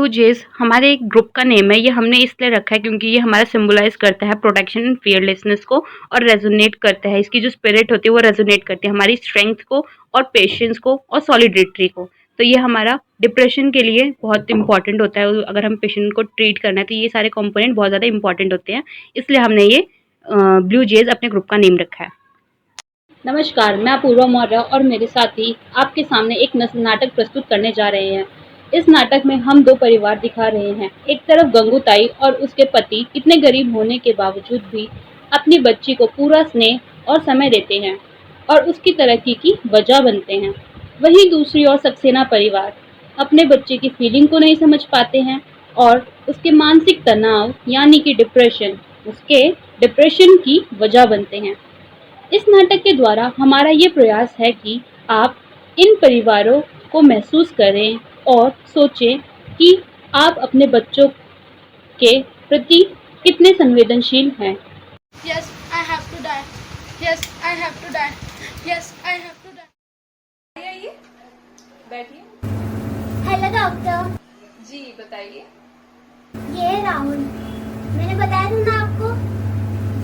जेज हमारे एक ग्रुप का नेम है। ये हमने इसलिए रखा है क्योंकि ये हमारा सिंबलाइज करता है प्रोटेक्शन एंड फियरलेसनेस को, और रेजोनेट करता है, इसकी जो स्पिरिट होती है वो रेजोनेट करती है हमारी स्ट्रेंथ को और पेशेंस को और सॉलिडेरिटी को। तो ये हमारा डिप्रेशन के लिए बहुत इंपॉर्टेंट होता है। अगर हम पेशेंट को ट्रीट करना है तो ये सारे कंपोनेंट बहुत ज़्यादा इंपॉर्टेंट होते हैं, इसलिए हमने ये ब्लू जेज अपने ग्रुप का नेम रखा है। नमस्कार, मैं अपूर्वा मौर्य और मेरे साथी आपके सामने एक नाटक प्रस्तुत करने जा रहे हैं। इस नाटक में हम दो परिवार दिखा रहे हैं। एक तरफ गंगूताई और उसके पति इतने गरीब होने के बावजूद भी अपनी बच्ची को पूरा स्नेह और समय देते हैं और उसकी तरक्की की वजह बनते हैं। वहीं दूसरी ओर सक्सेना परिवार अपने बच्चे की फीलिंग को नहीं समझ पाते हैं और उसके मानसिक तनाव यानी कि डिप्रेशन उसके डिप्रेशन की वजह बनते हैं। इस नाटक के द्वारा हमारा ये प्रयास है कि आप इन परिवारों को महसूस करें और सोचें कि आप अपने बच्चों के प्रति कितने संवेदनशील हैं। Yes, I have to die. Yes, I have to die. Yes, I have to die. आइए बैठिए। हेलो डॉक्टर जी बताइए। ये है राहुल। मैंने बताया था ना आपको,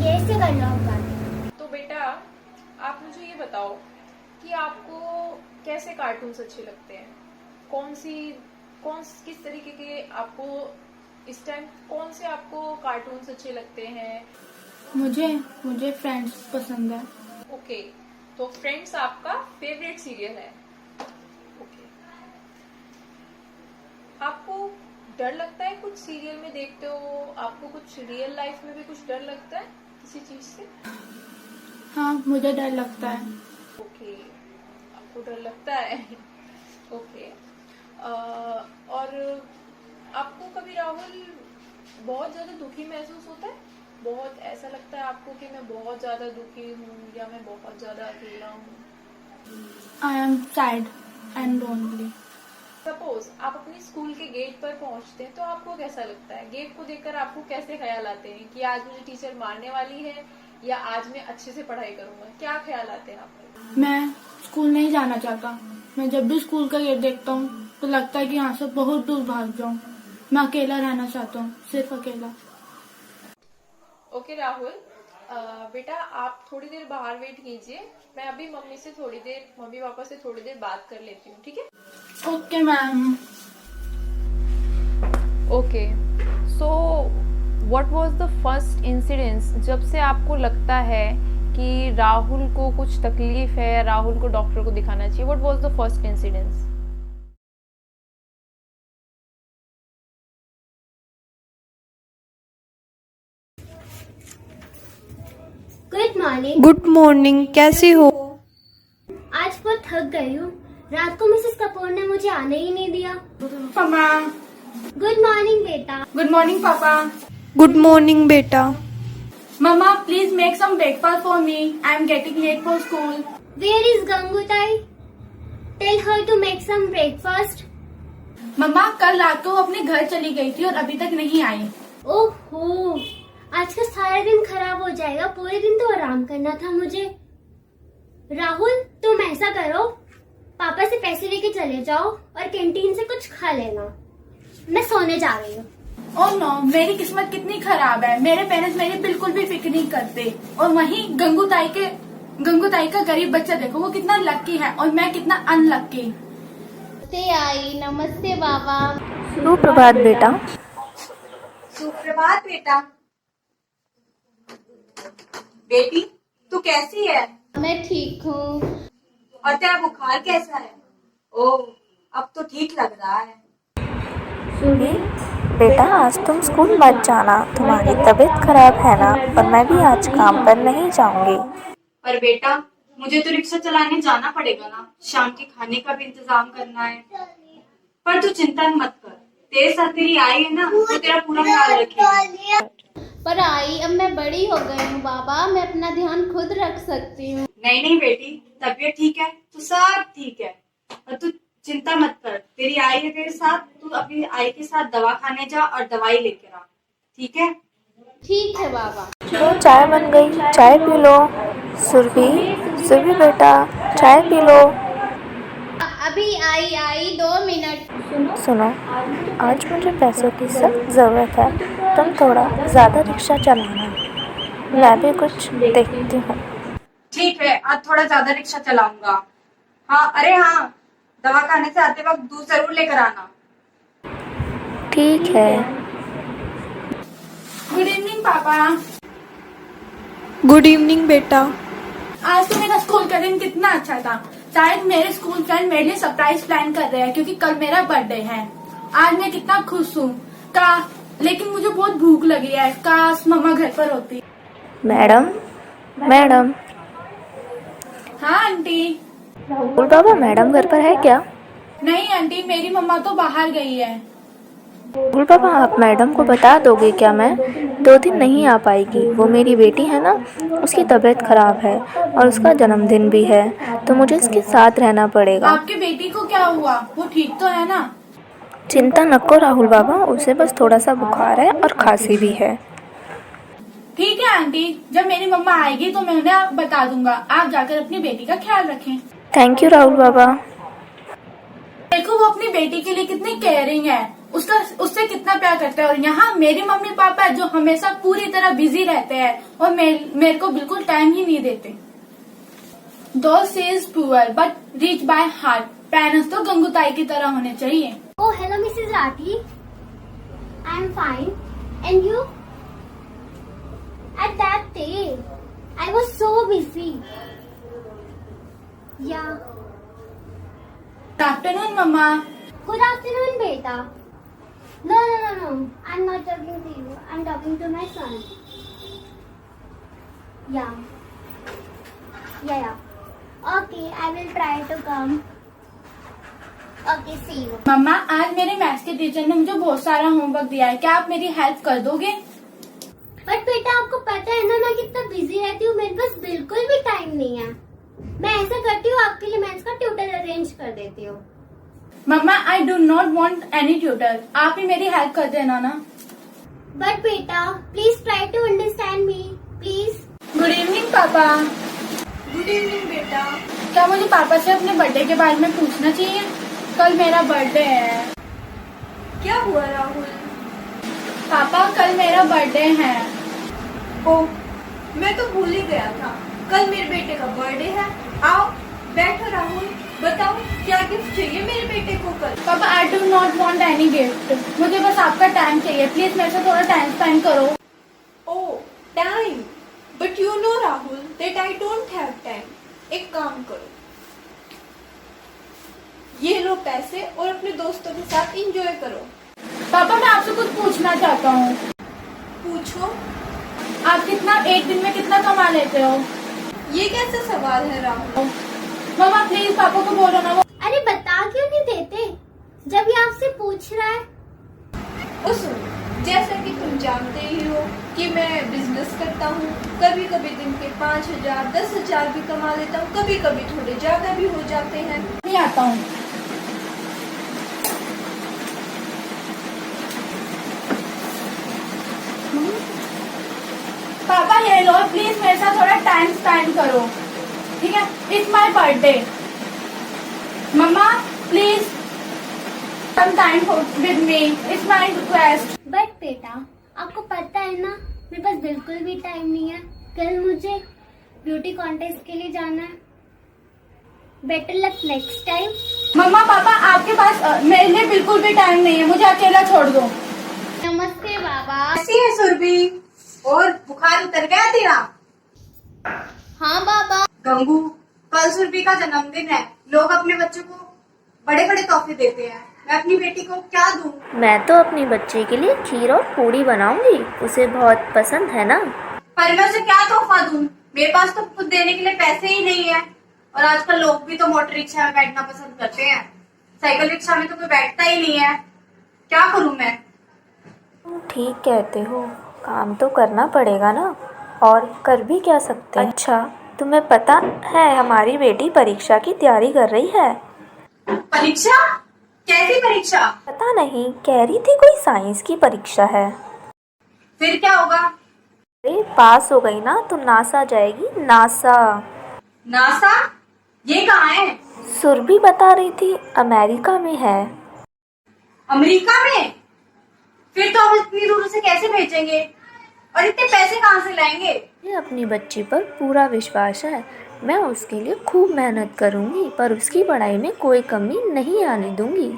ये से कर लो आप बात। तो बेटा आप मुझे ये बताओ कि आपको कैसे कार्टून्स अच्छे लगते हैं, किस तरीके के आपको इस टाइम कौन से आपको कार्टून्स अच्छे लगते हैं? मुझे फ्रेंड्स पसंद है। ओके, तो फ्रेंड्स आपका फेवरेट सीरियल है। ओके, आपको डर लगता है कुछ सीरियल में देखते हो? आपको कुछ रियल लाइफ में भी कुछ डर लगता है किसी चीज से? हाँ, मुझे डर लगता है। ओके, आपको डर लगता है। ओके, और आपको कभी राहुल बहुत ज्यादा दुखी महसूस होता है? बहुत ऐसा लगता है आपको कि मैं बहुत ज्यादा दुखी हूँ या मैं बहुत ज्यादा अकेला हूँ? I am sad and lonely. Suppose आप अपनी स्कूल के गेट पर पहुंचते हैं तो आपको कैसा लगता है? गेट को देखकर आपको कैसे ख्याल आते हैं कि आज मुझे टीचर मारने वाली है या आज मैं अच्छे से पढ़ाई करूंगा? क्या ख्याल आते हैं आपको? मैं स्कूल नहीं जाना चाहता। मैं जब भी स्कूल का गेट देखता हूँ तो लगता है कि यहाँ से बहुत दूर भाग जाऊँ। मैं अकेला रहना चाहता हूँ, सिर्फ अकेला। ओके राहुल, बेटा आप थोड़ी देर बाहर वेट कीजिए। मैं अभी मम्मी पापा से थोड़ी देर बात कर लेती हूँ, ठीक है? Okay ma'am. Okay, so what was the first incidence जब से आपको लगता है कि राहुल को कुछ तकलीफ है, राहुल को डॉक्टर को दिखाना चाहिए? What was the first incidence? Good morning. Good morning, कैसी हो? आज बहुत थक गई हूँ। रात को मिसेस कपूर ने मुझे आने ही नहीं दिया। पापा। गुड मॉर्निंग बेटा। गुड मॉर्निंग पापा। गुड मॉर्निंग बेटा। Mama, please make some breakfast for me. I am getting late for school. Where is Gangutai? Tell her to make some breakfast. मम्मा, कल रात को वो अपने घर चली गई थी और अभी तक नहीं आई। ओहो, आज का सारा दिन खराब हो जाएगा। पूरे दिन तो आराम करना था मुझे। राहुल, तुम ऐसा करो, पापा से पैसे लेके चले जाओ और कैंटीन से कुछ खा लेना। मैं सोने जा रही हूँ। ओह नो, मेरी किस्मत कितनी खराब है। मेरे पेरेंट्स मेरी बिल्कुल भी फिक्र नहीं करते। और वहीं गंगूताई का गरीब बच्चा देखो, वो कितना लकी है और मैं कितना अनलकी। नमस्ते आई, नमस्ते बाबा। सुप्रभात बेटा। सुप्रभात बेटा। बेटी तू कैसी है? मैं ठीक हूँ। और तेरा बुखार कैसा है? ओह, अब तो ठीक लग रहा है। बेटा आज तुम स्कूल मत जाना, तुम्हारी तबीयत खराब है ना, और मैं भी आज काम पर नहीं जाऊंगी। पर बेटा मुझे तो रिक्शा चलाने जाना पड़ेगा ना, शाम के खाने का भी इंतजाम करना है। पर तू चिंता मत कर, तेरे साथ तेरी आई है ना, वो तेरा पूरा ख्याल रखेगी। पर आई, अब मैं बड़ी हो गई हूँ बाबा, मैं अपना ध्यान खुद रख सकती हूँ। नहीं बेटी, तबीयत ठीक है तो सब ठीक है, और तू चिंता मत कर। तेरी आई है तेरे साथ, तू अपनी आई के साथ दवा खाने जा और दवाई लेकर आ, ठीक है? ठीक है बाबा। लो चाय बन गई, चाय पी लो। सुरभि बेटा चाय पी लो। अभी आई 2 मिनट। सुनो, आज मुझे पैसों की सख्त ज़रूरत है। तुम थोड़ा ज़्यादा रिक्शा चलाना, मैं भी कुछ देखती हूँ। ठीक है, आज थोड़ा ज्यादा रिक्शा चलाऊंगा। हाँ, अरे हाँ, दवा खाने से आते वक्त दूध जरूर लेकर आना। ठीक है। गुड इवनिंग पापा। गुड इवनिंग बेटा। आज तो मेरा स्कूल का दिन कितना अच्छा था। शायद मेरे स्कूल फ्रेंड मेरे लिए सरप्राइज प्लान कर रहे हैं क्योंकि कल मेरा बर्थडे है। आज मैं कितना खुश हूँ। लेकिन मुझे बहुत भूख लगी है। काश मम्मा घर पर होती। Madam, madam. हाँ आंटी। राहुल बाबा, मैडम घर पर है क्या? नहीं आंटी, मेरी मम्मा तो बाहर गई है। राहुल बाबा, आप मैडम को बता दोगे क्या? मैं 2 दिन नहीं आ पाएगी। वो मेरी बेटी है ना, उसकी तबीयत खराब है और उसका जन्मदिन भी है, तो मुझे इसके साथ रहना पड़ेगा। आपकी बेटी को क्या हुआ? वो ठीक तो है ना? चिंता न करो राहुल बाबा, उसे बस थोड़ा सा बुखार है और खांसी भी है। ठीक है आंटी, जब मेरी मम्मा आएगी तो मैं उन्हें बता दूंगा। आप जाकर अपनी बेटी का ख्याल रखें। थैंक यू राहुल बाबा। देखो वो अपनी बेटी के लिए कितनी केयरिंग है। उससे कितना प्यार करता है। और यहाँ मेरे मम्मी पापा जो हमेशा पूरी तरह बिजी रहते हैं और मेरे को बिल्कुल टाइम ही नहीं देते। दो says poor but rich by heart. Parents तो गंगूताई की तरह होने चाहिए। Oh, hello, Mrs. Rathi. I'm fine. And you? At that day, I was so busy. Yeah. Good afternoon mama. Good afternoon, beta. No. I'm not talking to you. I'm talking to my son. Yeah. Okay, I will try to come. Okay, see you. मम्मा, आज मेरे maths के teacher ने मुझे बहुत सारा homework दिया है। क्या आप मेरी हेल्प कर दोगे? बट बेटा, आपको पता है ना मैं कितना बिजी रहती हूँ। मेरे पास बिल्कुल भी टाइम नहीं है। मैं ऐसा करती हूँ, आपके लिए मैथ्स का ट्यूटर अरेंज कर देती हूँ। मम्मा, I do not want any tutor. आप ही मेरी हेल्प कर देना ना। बट बेटा, please try to understand me please. Good evening पापा। गुड इवनिंग बेटा। क्या मुझे पापा से अपने बर्थडे के बारे में पूछना चाहिए? कल मेरा बर्थडे है। क्या हुआ राहुल? पापा, कल मेरा बर्थडे है। ओह, मैं तो भूल ही गया था। कल मेरे बेटे का बर्थडे है। आओ बैठो राहुल, बताओ क्या गिफ्ट चाहिए मेरे बेटे को कल? पापा, आई do not want any gift. मुझे बस आपका टाइम चाहिए। प्लीज मेरे से थोड़ा टाइम स्पेंड करो। Oh, time. But you know Rahul that I don't have time. एक काम करो, ये लो पैसे और अपने दोस्तों के साथ एंजॉय करो। पापा, मैं आपसे कुछ पूछना चाहता हूँ। पूछो। आप एक दिन में कितना कमा लेते हो? ये कैसा सवाल है राहुल? मम्मा, प्लीज पापा को बोलो ना। अरे बता क्यों नहीं देते जब ये आपसे पूछ रहा है? ओ सुनो, जैसा कि तुम जानते ही हो कि मैं बिजनेस करता हूँ। कभी कभी दिन के 5,000 10,000 भी कमा लेता हूँ। कभी कभी थोड़े ज्यादा भी हो जाते हैं। नहीं आता हूँ। पापा, ये लो, प्लीज मेरे साथ थोड़ा टाइम स्पेंड करो। ठीक है, इट्स माय बर्थडे। मम्मा, please some time with me, it's my request. But बेटा, आपको पता है ना मेरे पास बिल्कुल भी टाइम नहीं है। कल मुझे ब्यूटी कॉन्टेस्ट के लिए जाना है। Better luck next time. मम्मा पापा, आपके पास मेरे लिए बिल्कुल भी टाइम नहीं है। मुझे अकेला छोड़ दो। नमस्ते बाबा। कैसी है सुरभि? और बुखार उतर गया तेरा? हाँ बाबा। गंगू, कल सुरभि का जन्मदिन है। लोग अपने बच्चों को बड़े बड़े तोहफे देते हैं। मैं अपनी बेटी को क्या दूं? मैं तो अपनी बच्चे के लिए खीर और पूड़ी बनाऊंगी, उसे बहुत पसंद है ना। पर मैं उसे क्या तोहफा दूं? मेरे पास तो खुद देने के लिए पैसे ही नहीं है। और आजकल लोग भी तो मोटर रिक्शा में बैठना पसंद करते हैं। साइकिल रिक्शा में तो कोई बैठता ही नहीं है। क्या करूं मैं? ठीक कहते हो, काम तो करना पड़ेगा ना, और कर भी क्या सकते हैं। अच्छा, तुम्हें पता है हमारी बेटी परीक्षा की तैयारी कर रही है। परीक्षा? कैसी परीक्षा? पता नहीं, कह रही थी कोई साइंस की परीक्षा है। फिर क्या होगा? अरे पास हो गई ना तो नासा जाएगी। नासा। नासा? ये कहाँ है? सुरभि बता रही थी अमेरिका में है। अमेरिका में? फिर तो हम इतनी दूर से कैसे भेजेंगे और इतने पैसे कहाँ से लाएंगे? मुझे अपनी बच्ची पर पूरा विश्वास है। मैं उसके लिए खूब मेहनत करूंगी पर उसकी पढ़ाई में कोई कमी नहीं आने दूंगी।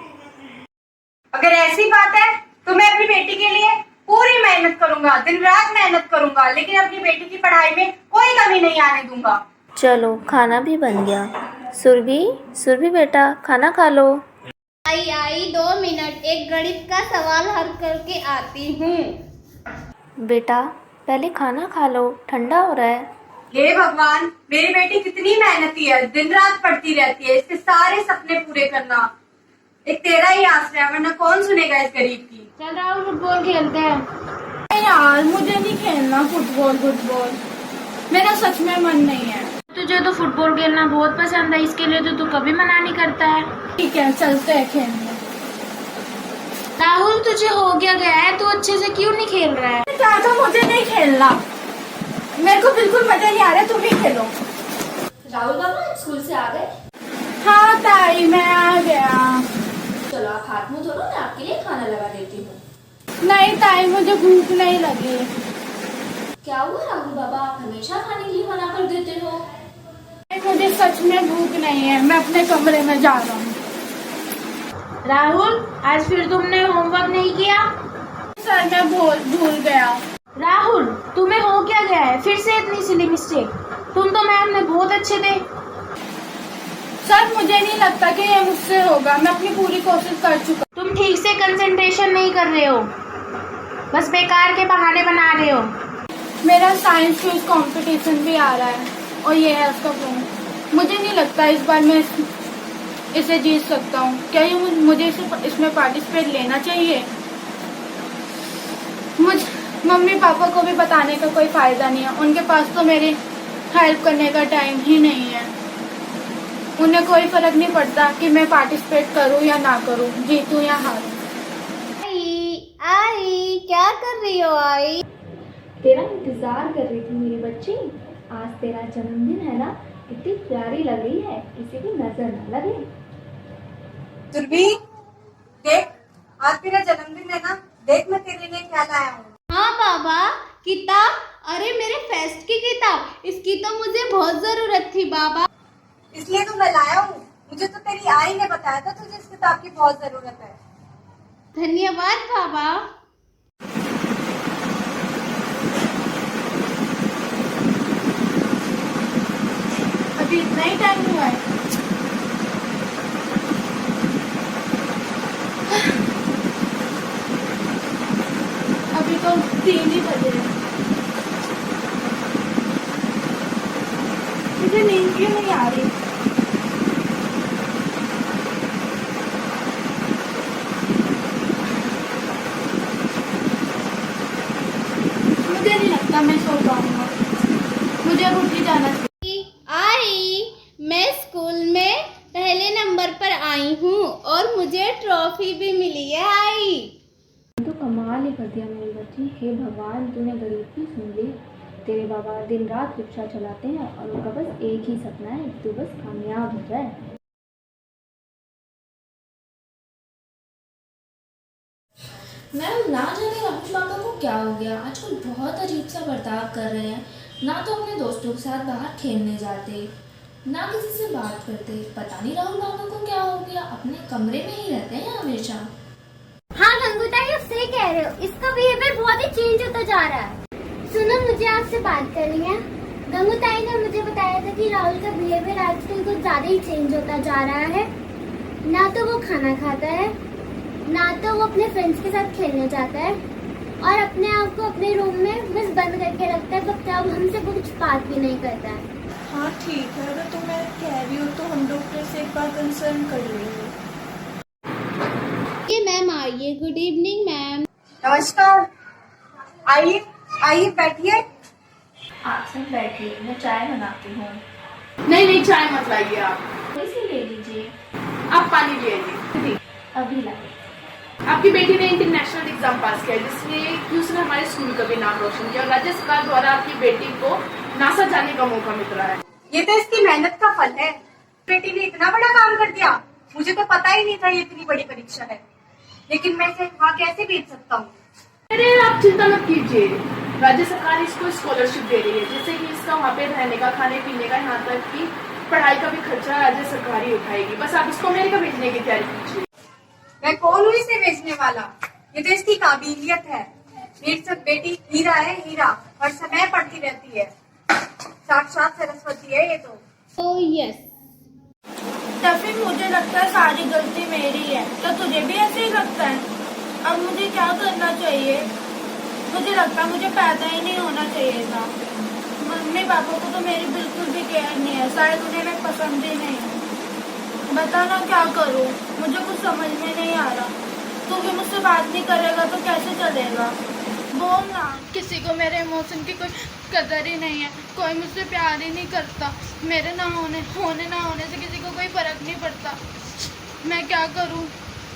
अगर ऐसी बात है तो मैं अपनी बेटी के लिए पूरी मेहनत करूंगा, दिन रात मेहनत करूंगा, लेकिन अपनी बेटी की पढ़ाई में कोई कमी नहीं आने दूंगा। चलो खाना भी बन गया। सुरभि बेटा खाना खा लो। आई 2 मिनट, एक गणित का सवाल हल करके आती हूँ। बेटा पहले खाना खा लो, ठंडा हो रहा है। हे भगवान, मेरी बेटी कितनी मेहनती है, दिन रात पढ़ती रहती है, इसके सारे सपने पूरे करना एक तेरा ही आसरा है, वरना कौन सुनेगा इस गरीब की। चल राहुल फुटबॉल खेलते हैं। यार मुझे नहीं खेलना फुटबॉल, मेरा सच में मन नहीं है। तुझे तो फुटबॉल खेलना बहुत पसंद है, इसके लिए तो तू कभी मना नहीं करता है। ठीक है चलते हैं खेलने। राहुल तुझे हो क्या गया है, तू अच्छे से क्यों नहीं खेल रहा है? क्या था, मुझे नहीं खेलना, मेरे को बिल्कुल मजा नहीं आ रहा, तुम ही खेलो। राहुल बाबा स्कूल से आ गए? हाँ ताई मैं आ गया। चलो आप हाथ मुंह धो लो, मैं आपके लिए खाना लगा देती हूँ। नहीं ताई मुझे भूख नहीं लगी। क्या हुआ राहुल बाबा, आप हमेशा खाने के लिए मना कर देते हो। मुझे सच में भूख नहीं है, मैं अपने कमरे में जा रहा हूँ। राहुल आज फिर तुमने होमवर्क नहीं किया? सर मैं भूल गया। राहुल तुम्हें हो क्या गया है, फिर से इतनी सिली मिस्टेक? तुम तो मैम में बहुत अच्छे थे। सर मुझे नहीं लगता कि ये मुझसे होगा, मैं अपनी पूरी कोशिश कर चुका। तुम ठीक से कंसंट्रेशन नहीं कर रहे हो, बस बेकार के बहाने बना रहे हो। मेरा साइंस क्विज कंपटीशन भी आ रहा है और ये है उसका फोन। मुझे नहीं लगता इस बार मैं इसे जीत सकता हूँ। क्या ये मुझे इसमें पार्टिसिपेट लेना चाहिए? मम्मी पापा को भी बताने का कोई फायदा नहीं है, उनके पास तो मेरी हेल्प करने का टाइम ही नहीं है। उन्हें कोई फर्क नहीं पड़ता कि मैं पार्टिसिपेट करूँ या ना करूँ, जीतूँ या हारूँ। आई क्या कर रही हो? आई तेरा इंतजार कर रही थी मेरी बच्ची। आज तेरा जन्मदिन है ना, इतनी प्यारी लग रही है, किसी की नजर न लगे। सुरभि देख, आज तेरा जन्मदिन है ना, देख मैं तेरे लिए क्या लाया हूँ। हाँ बाबा, किताब? अरे मेरे फेस्ट की किताब, इसकी तो मुझे बहुत जरूरत थी बाबा। इसलिए तो मैं लाया हूँ, मुझे तो तेरी आई ने बताया था तुझे इस किताब की बहुत जरूरत है। धन्यवाद बाबा। अभी इतना ही टाइम हुआ है। अभी तो 3 ही बजे हैं। मुझे नींद क्यों नहीं आ रही? मुझे नहीं लगता मैं सो पाऊंगा, मुझे अब उठ ही जाना चाहिए। आई मैं स्कूल में पहले नंबर पर आई हूँ और मुझे ट्रॉफी भी मिली है। आई तो कमाल ही कर दिया मेरी बच्ची। हे भगवान तूने गरीब की सुन ली। तेरे बाबा दिन रात रिक्शा चलाते हैं और उनका बस एक ही सपना है, तू बस कामयाब हो जाए। मैम ना जाने राहुल बाबा को क्या हो गया, आजकल बहुत अजीब सा बर्ताव कर रहे हैं। ना तो अपने दोस्तों के साथ बाहर खेलने जाते, ना किसी से बात करते। पता नहीं राहुल बाबा को क्या हो गया, अपने कमरे में ही रहते हैं हमेशा। हाँ गंगूताई आप सही कह रहे हो, इसका बिहेवियर बहुत ही चेंज होता जा रहा है। सुनो मुझे आपसे बात करनी है। गंगूताई ने मुझे बताया था कि राहुल का बिहेवियर आजकल कुछ ज्यादा ही चेंज होता जा रहा है। ना तो वो खाना खाता है, ना तो वो अपने फ्रेंड्स के साथ खेलने जाता है और अपने आप को अपने रूम में बस बंद करके रखता है, बट अब हमसे कुछ बात भी नहीं करता है। हाँ ठीक है, अगर तुम मैं कह रही हो तो हम डॉक्टर से एक बार कंसर्न कर लेंगे। मैम आइए। Good evening ma'am. नमस्कार, आइए आइए बैठिए। आप सब बैठिए, मैं चाय बनाती हूँ। नहीं चाय मत लाइए, आप इसे ले लीजिए। आप पानी ले आइए। अभी लाए। आपकी बेटी ने इंटरनेशनल एग्जाम पास किया, जिसमें कि उसने हमारे स्कूल का भी नाम रोशन किया और राज्य सरकार द्वारा आपकी बेटी को नासा जाने का मौका मिल रहा है। ये तो इसकी मेहनत का फल है। बेटी ने इतना बड़ा काम कर दिया, मुझे तो पता ही नहीं था ये इतनी बड़ी परीक्षा है। लेकिन मैं इसे वहाँ कैसे भेज सकता हूँ? अरे आप चिंता मत कीजिए, राज्य सरकार इसको स्कॉलरशिप दे रही है, जिससे कि इसका वहाँ पे रहने का, खाने पीने का, यहाँ तक कि पढ़ाई का भी खर्चा राज्य सरकार ही उठाएगी। बस आप इसको अमेरिका भेजने की तैयारी कीजिए। मैं कौन हूँ इसे भेजने वाला? ये तो इसकी काबिलियत है। मेरी सब बेटी हीरा है, हीरा, हर समय पढ़ती रहती है। साक्षात सरस्वती है ये तो। Oh yes. टफी, मुझे लगता है सारी गलती मेरी है। क्या तुझे भी ऐसे ही लगता है? अब मुझे क्या करना चाहिए? मुझे लगता है मुझे पैदा ही नहीं होना चाहिए था। मम्मी पापा को तो मेरी बिल्कुल भी केयर नहीं है, शायद उन्हें मैं पसंद ही नहीं हूँ। बता ना क्या करूँ, मुझे कुछ समझ में नहीं आ रहा। तू भी मुझसे बात नहीं करेगा तो कैसे चलेगा? बोल ना। किसी को मेरे इमोशन की कोई कदर ही नहीं है, कोई मुझसे प्यार ही नहीं करता। मेरे ना होने ना होने से किसी को कोई फर्क नहीं पड़ता। मैं क्या करूं?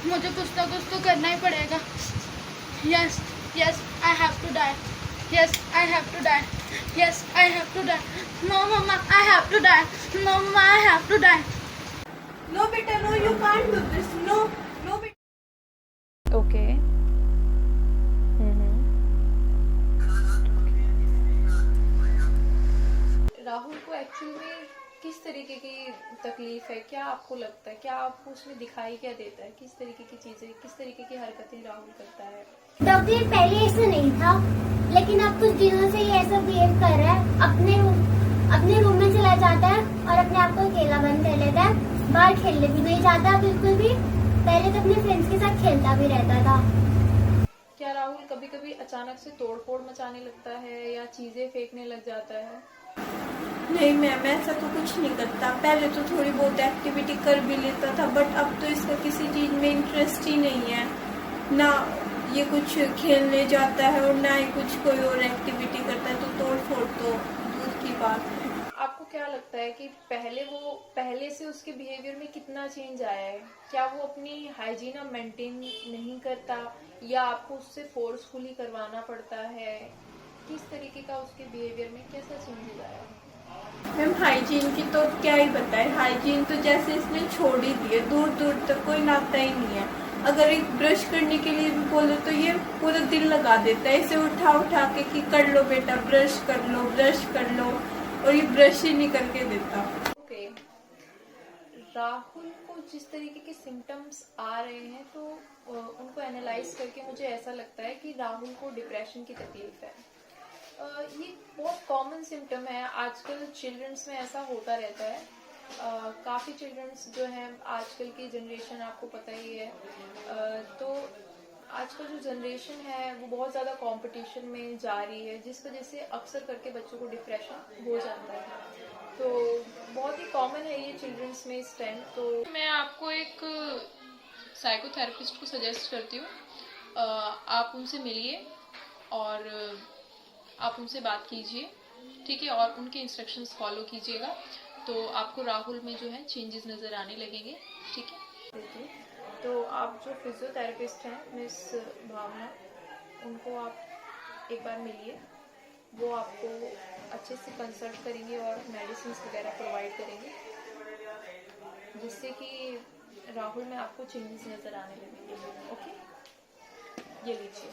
मुझे कुछ ना कुछ तो करना ही पड़ेगा। Yes yes, I have to die. Yes, I have to die. Yes, I have to die. No मम्मा, I have to die. No मम्मा, I have to die. No बेटा, no, you can't do this. No no बेटा। Okay. Rahul को actually में किस तरीके की तकलीफ है, क्या आपको लगता है, क्या आपको उसमें दिखाई क्या देता है, किस तरीके की चीजें, किस तरीके की हरकतें राहुल करता है? डॉक्टर पहले ऐसा नहीं था, लेकिन अब कुछ दिनों से ये ऐसा बिहेव कर रहा है। अपने रूम में चला जाता है और अपने आप को अकेला बंद कर लेता है। बाहर खेलने भी नहीं जाता बिल्कुल भी। पहले तो अपने फ्रेंड्स के साथ खेलता भी रहता था। क्या राहुल कभी कभी अचानक से तोड़फोड़ मचाने लगता है या चीजें फेंकने लग जाता है? नहीं मैम, ऐसा तो कुछ नहीं करता। पहले तो थोड़ी बहुत एक्टिविटी कर भी लेता था, बट अब तो इसका किसी चीज में इंटरेस्ट ही नहीं है। ना ये कुछ खेलने जाता है और ना ही कुछ कोई और एक्टिविटी करता है, तो तोड़ फोड़ तो दूर की बात है। आपको क्या लगता है कि पहले से उसके बिहेवियर में कितना चेंज आया है? क्या वो अपनी हाइजीन मेंटेन नहीं करता या आपको उससे फोर्सफुली करवाना पड़ता है? किस तरीके का उसके बिहेवियर में कैसा चेंजेस आया है? मैम हाइजीन की तो क्या ही बताए। हाइजीन तो जैसे इसने छोड़ ही दी है, दूर दूर तक कोई नाता ही नहीं है। अगर एक ब्रश करने के लिए भी बोलो तो ये पूरा दिल लगा देता है। इसे उठा के कि कर लो बेटा, ब्रश कर लो, और ये ब्रश ही नहीं करके देता। ओके। राहुल को जिस तरीके के सिम्टम्स आ रहे हैं तो उनको एनालाइज करके मुझे ऐसा लगता है कि राहुल को डिप्रेशन की तकलीफ है। ये बहुत कॉमन सिम्टम है, आजकल चिल्ड्रंस में ऐसा होता रहता है। काफ़ी चिल्ड्रंस जो हैं, आजकल की जनरेशन आपको पता ही है, तो आजकल जो जनरेशन है वो बहुत ज़्यादा कंपटीशन में जा रही है, जिस वजह से अक्सर करके बच्चों को डिप्रेशन हो जाता है। तो बहुत ही कॉमन है ये चिल्ड्रंस में इस टाइम। तो मैं आपको एक साइकोथेरेपिस्ट को सजेस्ट करती हूँ, आप उनसे मिलिए और आप उनसे बात कीजिए, ठीक है, और उनके इंस्ट्रक्शंस फॉलो कीजिएगा, तो आपको राहुल में जो है चेंजेस नज़र आने लगेंगे, ठीक है। तो आप जो फिजियोथेरेपिस्ट हैं मिस भावना, उनको आप एक बार मिलिए, वो आपको अच्छे से कंसल्ट करेंगे और मेडिसिन वगैरह प्रोवाइड करेंगे, जिससे कि राहुल में आपको चेंजेस नज़र आने लगेंगे। ओके, ये लीजिए।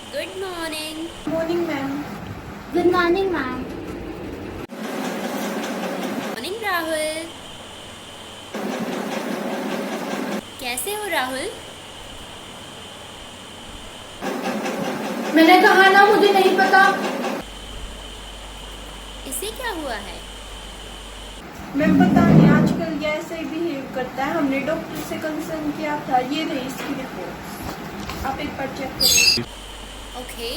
Good morning. Morning ma'am. Good morning ma'am. Morning Rahul. कैसे हो राहुल? मैंने कहा ना मुझे नहीं पता। इसे क्या हुआ है? मैम पता नहीं, आजकल ये ऐसे ही बिहेव करता है। हमने डॉक्टर से कंसर्न किया था, ये रही इसकी रिपोर्ट, आप एक बार चेक करिए। Okay,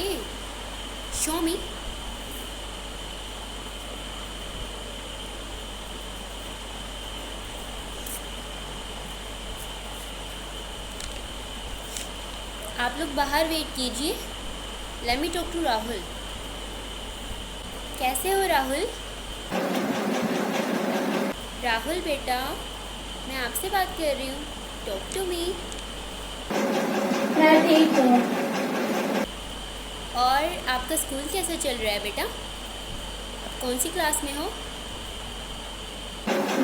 show me. आप लोग बाहर वेट कीजिए, let me talk to Rahul. कैसे हो राहुल? राहुल बेटा, मैं आपसे बात कर रही हूँ, टॉक टू मी। मैं ठीक हूँ। और आपका स्कूल कैसा चल रहा है बेटा? कौन सी क्लास में हो?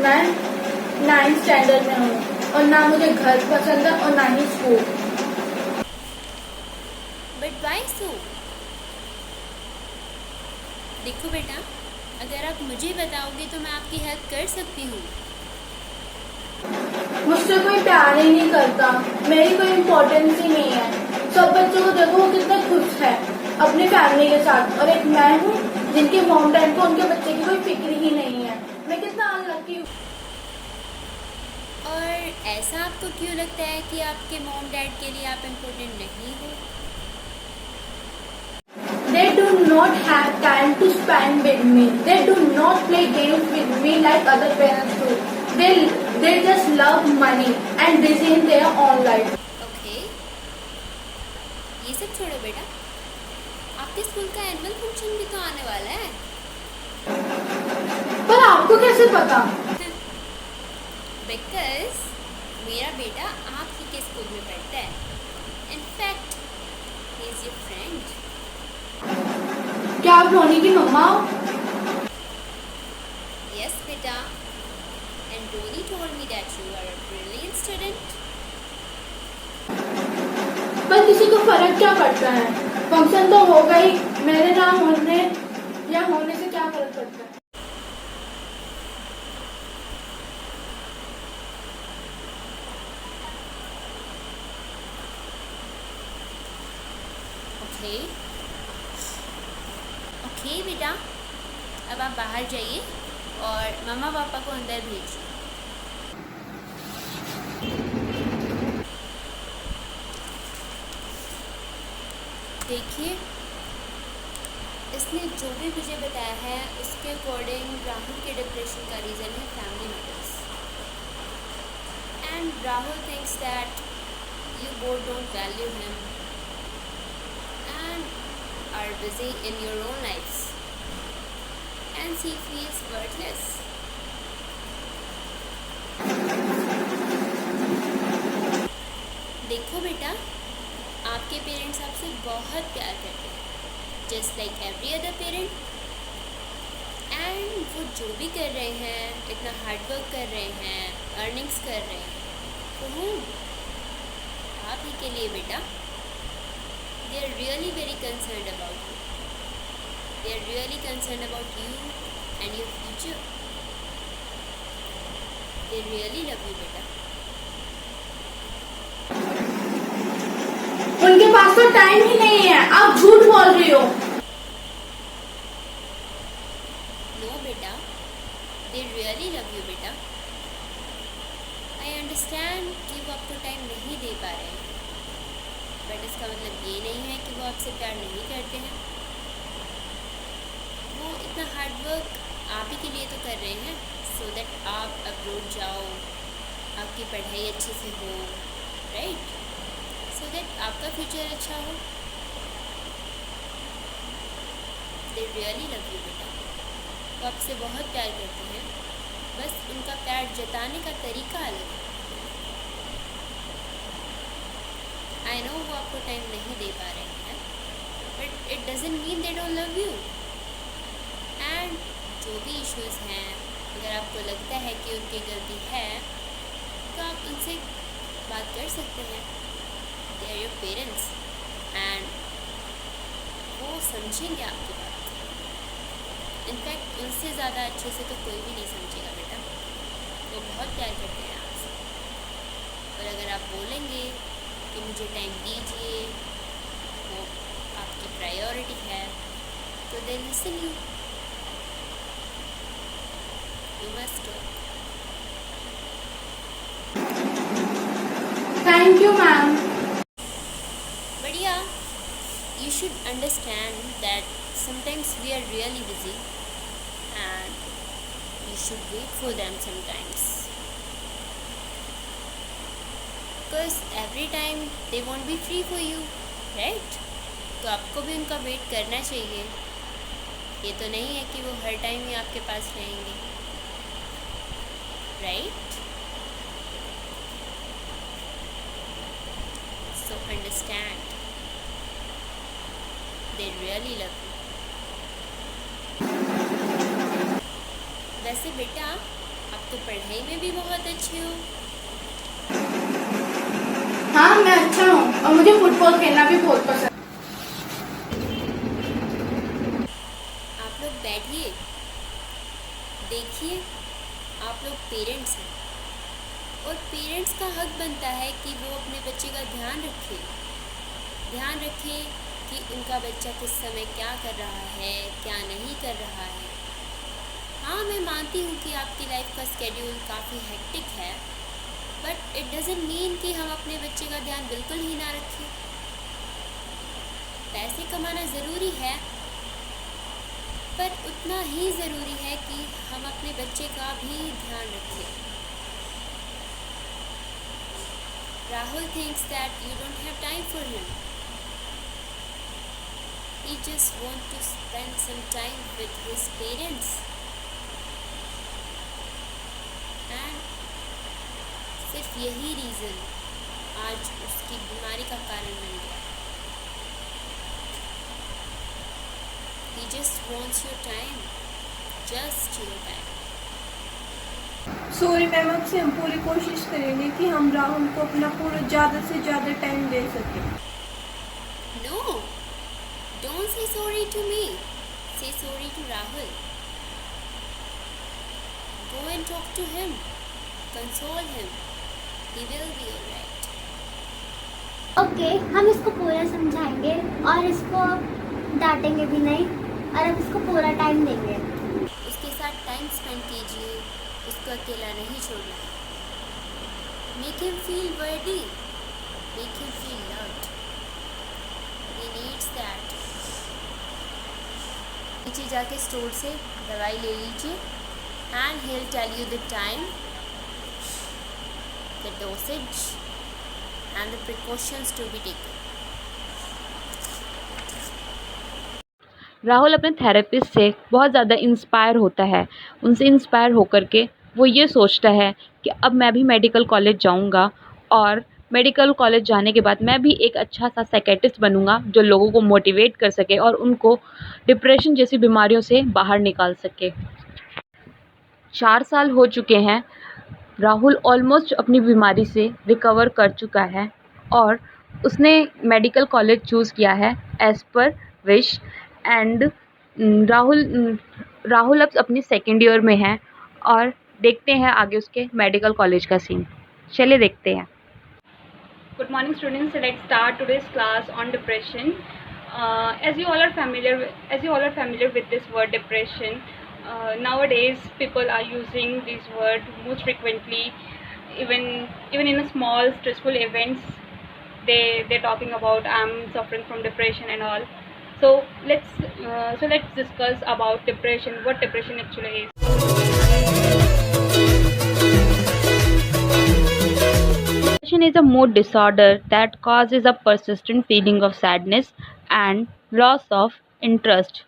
मैं 9th स्टैंडर्ड में हूँ और ना मुझे घर पसंद है और ना ही स्कूल। बट वाई सो? देखो बेटा, अगर आप मुझे बताओगे तो मैं आपकी हेल्प कर सकती हूँ। मुझसे कोई प्यार ही नहीं करता, मेरी कोई इम्पोर्टेंस ही नहीं है। सब बच्चों को देखो वो कितने खुश है अपनी फैमिली के साथ, और एक मैं हूँ जिनके मॉम डैड को उनके बच्चे की कोई फिक्र ही नहीं है। मैं कितना अनलकी हूँ। और ऐसा आपको क्यों लगता है कि आपके मॉम डैड के लिए आप इम्पोर्टेंट नहीं हो? They do not have time to spend with me. They do not play games with me like other parents do. They just love money and busy in their own life. Okay, ये सब छोड़ो बेटा, आपके school का annual function भी तो आने वाला है। पर आपको कैसे पता? बिकॉज मेरा बेटा आप ही के स्कूल में पढ़ता है। In fact he is your friend. क्या आप रोनी की मम्मा हो? यस बेटा, and Ronnie told me that you are a brilliant student. पर किसी को फर्क क्या पड़ता है? फंक्शन तो होगा ही, मेरे नाम होने या होने से क्या फर्क पड़ता है? ओके ओके बेटा, अब आप बाहर जाइए और मम्मा पापा को अंदर भेजिए। देखिए, इसने जो भी मुझे बताया है उसके अकॉर्डिंग राहुल के डिप्रेशन का रीज़न है family matters, and Rahul thinks that you both don't value him and are busy in your own lives, and he feels worthless. देखो बेटा, आपके पेरेंट्स आपसे बहुत प्यार करते हैं, just like every other parent, and वो जो भी कर रहे हैं, इतना हार्ड वर्क कर रहे हैं, अर्निंग्स कर रहे हैं, तो आप ही के लिए बेटा। They are really very concerned about you. They are really concerned about you and your future. They really love you बेटा। उनके पास तो टाइम ही नहीं है, आप झूठ बोल रही हो। No बेटा, they really love you बेटा। I understand कि वो आपको टाइम नहीं दे पा रहे हैं, बट इसका मतलब ये नहीं है कि वो आपसे प्यार नहीं करते हैं। वो इतना हार्ड वर्क आप ही के लिए तो कर रहे हैं, सो दैट आप अब्रोड जाओ, आपकी पढ़ाई अच्छे से हो, राइट, सो दैट आपका फ्यूचर अच्छा हो। दे रियली लव यू बेटा। वो आपसे बहुत प्यार करते हैं, बस उनका प्यार जताने का तरीका अलग है। आई नो वो आपको टाइम नहीं दे पा रहे हैं, but it doesn't mean they don't love you. And जो भी इश्यूज़ हैं, अगर आपको लगता है कि उनकी गलती है, तो आप उनसे बात कर सकते हैं। They are your parents and वो समझेंगे आपकी बात। इनफैक्ट उनसे ज़्यादा अच्छे से तो कोई भी नहीं समझेगा बेटा। वो बहुत प्यार करते हैं आपसे, और अगर आप बोलेंगे कि मुझे टाइम दीजिए, वो आपकी प्रायोरिटी है, तो they listen you. You must. Thank you ma'am. बढ़िया, you should understand that sometimes we are really busy and you should wait for them sometimes, because every time they won't be free for you, right? तो आपको भी उनका wait करना चाहिए। ये तो नहीं है कि वो हर टाइम ही आपके पास रहेंगे, right? So understand, they really love you. वैसे बेटा, आप तो पढ़ाई में भी बहुत अच्छे हो। हाँ, मैं अच्छा हूँ और मुझे फुटबॉल खेलना भी बहुत पसंद। आप लोग बैठिए। देखिए, आप लोग पेरेंट्स हैं और पेरेंट्स का हक बनता है कि वो अपने बच्चे का ध्यान रखे कि उनका बच्चा किस समय क्या कर रहा है, क्या नहीं कर रहा है। हाँ, मैं मानती हूँ कि आपकी लाइफ का स्केड्यूल काफ़ी हेक्टिक है, बट इट डजंट मीन कि हम अपने बच्चे का ध्यान बिल्कुल ही ना रखें। पैसे कमाना ज़रूरी है, पर उतना ही ज़रूरी है कि हम अपने बच्चे का भी ध्यान रखें। Rahul thinks that you don't have time for him. He just wants to spend some time with his parents. And सिर्फ यही रीज़न आज उसकी बीमारी का कारण बन गया। He just wants your time, just your time. Sorry ma'am, आपसे हम पूरी कोशिश करेंगे कि हम राहुल को अपना पूरा ज़्यादा से ज़्यादा टाइम दे सकें। No, don't say sorry to me. Say sorry to Rahul. Go and talk to him. Console him. He will be alright. Okay, हम इसको पूरा समझाएंगे और इसको डांटेंगे भी नहीं और अब इसको पूरा टाइम देंगे। उसके साथ टाइम स्पेंड कीजिए, उसको अकेला नहीं छोड़ना। Make him feel worthy. Make him feel loved. He needs that. नीचे जाके स्टोर से दवाई ले लीजिए and he'll tell you the time, the dosage and the precautions to be taken. Rahul अपने थेरेपिस्ट से बहुत ज़्यादा इंस्पायर होता है। उनसे इंस्पायर होकर के वो ये सोचता है कि अब मैं भी मेडिकल कॉलेज जाऊंगा और मेडिकल कॉलेज जाने के बाद मैं भी एक अच्छा सा साइकियाट्रिस्ट बनूंगा जो लोगों को मोटिवेट कर सके और उनको डिप्रेशन जैसी बीमारियों से बाहर निकाल सके। 4 साल हो चुके हैं, राहुल ऑलमोस्ट अपनी बीमारी से रिकवर कर चुका है और उसने मेडिकल कॉलेज चूज़ किया है as per wish. And Rahul अब अपनी सेकेंड ईयर में है और देखते हैं आगे उसके मेडिकल कॉलेज का सीन। चलिए देखते हैं। Good morning students, let's start today's class on depression. As you all are familiar with this word depression, nowadays people are using this word most frequently, even in a small stressful events they're talking about I'm suffering from depression and all. So let's discuss about depression, what depression actually is. Depression is a mood disorder that causes a persistent feeling of sadness and loss of interest.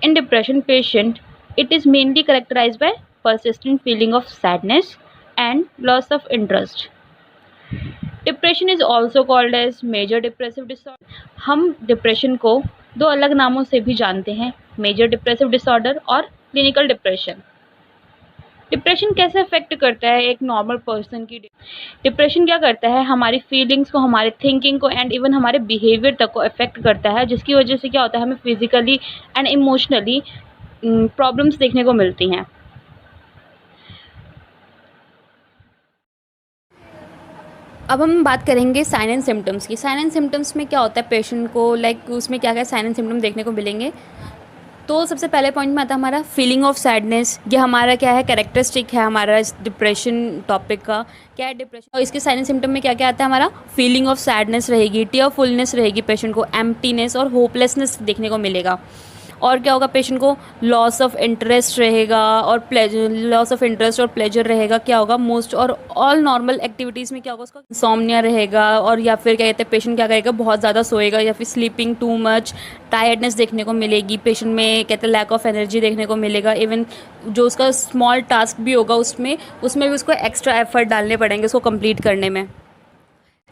In depression patient, it is mainly characterized by persistent feeling of sadness and loss of interest. Depression is also called as major depressive disorder. हम depression को 2 अलग नामों से भी जानते हैं, major depressive disorder और clinical depression. Depression कैसे अफेक्ट करता है एक नॉर्मल पर्सन की? डिप्रेशन क्या करता है, हमारी फीलिंग्स को, हमारे थिंकिंग को एंड इवन हमारे बिहेवियर तक को अफेक्ट करता है, जिसकी वजह से क्या होता है, हमें फिजिकली एंड इमोशनली प्रॉब्लम्स देखने को मिलती हैं। अब हम बात करेंगे साइन एंड सिम्टम्स की। साइन एंड सिम्टम्स में क्या होता है पेशेंट को, लाइक उसमें क्या क्या साइन एंड सिम्टम देखने को मिलेंगे। तो सबसे पहले पॉइंट में आता है हमारा फीलिंग ऑफ सैडनेस। ये हमारा क्या है, कैरेक्टरिस्टिक है हमारा इस डिप्रेशन टॉपिक का। क्या है डिप्रेशन, और इसके साइन एंड सिम्टम में क्या क्या आता है, हमारा फीलिंग ऑफ सैडनेस रहेगी, टीयरफुलनेस रहेगी पेशेंट को, एम्प्टीनेस और होपलेसनेस देखने को मिलेगा। और क्या होगा, पेशेंट को लॉस ऑफ इंटरेस्ट रहेगा और लॉस ऑफ इंटरेस्ट और प्लेजर रहेगा। क्या होगा, मोस्ट और ऑल नॉर्मल एक्टिविटीज़ में क्या होगा, उसका इंसोम्निया रहेगा। और या फिर क्या कहते हैं, पेशेंट क्या करेगा, बहुत ज़्यादा सोएगा या फिर स्लीपिंग टू मच, टायर्डनेस देखने को मिलेगी पेशेंट में, कहते हैं लैक ऑफ एनर्जी देखने को मिलेगा। इवन जो उसका स्मॉल टास्क भी होगा उसमें भी उसको एक्स्ट्रा एफर्ट डालने पड़ेंगे उसको कंप्लीट करने में।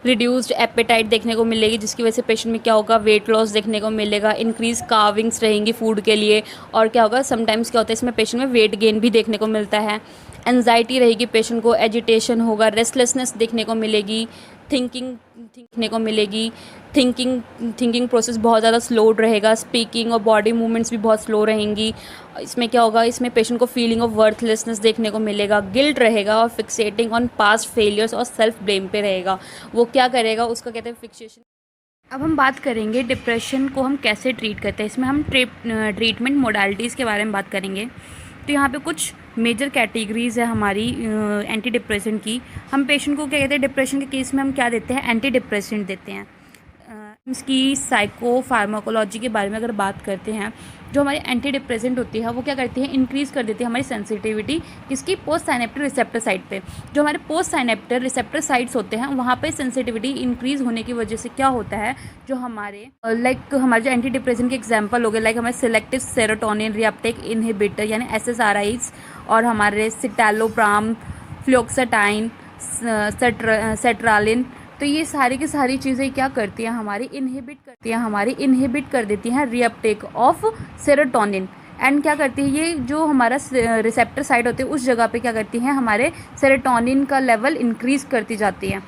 रिड्यूस्ड एपेटाइट देखने को मिलेगी, जिसकी वजह से पेशेंट में क्या होगा, वेट लॉस देखने को मिलेगा, इंक्रीज कार्विंग्स रहेंगी फूड के लिए, और क्या होगा, समटाइम्स क्या होता है इसमें पेशेंट में वेट गेन भी देखने को मिलता है। एंजाइटी रहेगी पेशेंट को, एजिटेशन होगा, रेस्टलेसनेस देखने को मिलेगी, थिंकिंग देखने को मिलेगी, थिंकिंग प्रोसेस बहुत ज़्यादा स्लोड रहेगा, स्पीकिंग और बॉडी मूवमेंट्स भी बहुत स्लो रहेंगी। इसमें क्या होगा, इसमें पेशेंट को फीलिंग ऑफ वर्थलेसनेस देखने को मिलेगा, गिल्ट रहेगा और फिक्सेटिंग ऑन पास्ट फेलियर्स और सेल्फ ब्लेम पे रहेगा। वो क्या करेगा, उसको कहते हैं फिक्सेशन। अब हम बात करेंगे डिप्रेशन को हम कैसे ट्रीट करते हैं। इसमें हम ट्रीटमेंट मोडालिटीज़ के बारे में बात करेंगे। तो यहाँ पे कुछ मेजर कैटेगरीज़ है हमारी एंटी डिप्रेसेंट की। हम पेशेंट को क्या कहते हैं, डिप्रेशन के केस में हम क्या देते हैं, एंटी डिप्रेसेंट देते हैं। इसकी साइको फार्माकोलॉजी के बारे में अगर बात करते हैं, जो हमारे एंटी डिप्रेसेंट होती है वो क्या करती है, इंक्रीज़ कर देती है हमारी सेंसिटिविटी किसकी, पोस्ट साइनेप्टर रिसेप्टर साइट पे। जो हमारे पोस्ट साइनेप्टर रिसेप्टर साइट्स होते हैं वहाँ पे सेंसिटिविटी इंक्रीज़ होने की वजह से क्या होता है, जो हमारे हमारे जो एंटी डिप्रेसेंट के एग्जांपल हो गए, लाइक हमारे सिलेक्टिव सेरोटोनिन रीअपटेक इनहिबिटर यानी SSRIs, और हमारे सिटालोप्राम, फ्लोक्साटाइन, सेट्रालिन। तो ये सारी की सारी चीज़ें क्या करती हैं, हमारी इनहिबिट कर देती हैं रीअपटेक ऑफ सेरोटोनिन। एंड क्या करती है, ये जो हमारा रिसेप्टर साइट होते हैं उस जगह पे क्या करती हैं, हमारे सेरोटोनिन का लेवल इंक्रीज़ करती जाती है।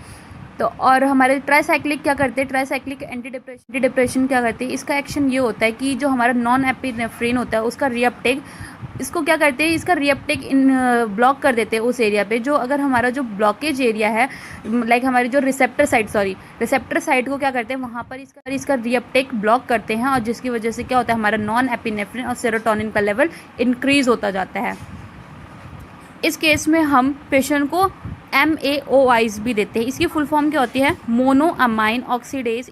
तो और हमारे ट्राईसाइक्लिक क्या करते हैं, ट्राईसाइक्लिक एंटी डिप्रेशन क्या करते हैं, इसका एक्शन ये होता है कि जो हमारा नॉन एपिनेफ्रिन होता है उसका रीअपटेक, इसको क्या करते हैं, इसका रीअपटेक ब्लॉक कर देते हैं उस एरिया पे। जो अगर हमारा जो ब्लॉकेज एरिया है, लाइक हमारी जो रिसेप्टर साइट को क्या करते हैं, वहाँ पर इसका रीअपटेक ब्लॉक करते हैं, और जिसकी वजह से क्या होता है, हमारा नॉन एपिनेफ्रिन और सेरोटोनिन का लेवल इंक्रीज़ होता जाता है। इस केस में हम पेशेंट को MAOIs भी देते हैं। इसकी फुल फॉर्म क्या होती है, monoamine oxidase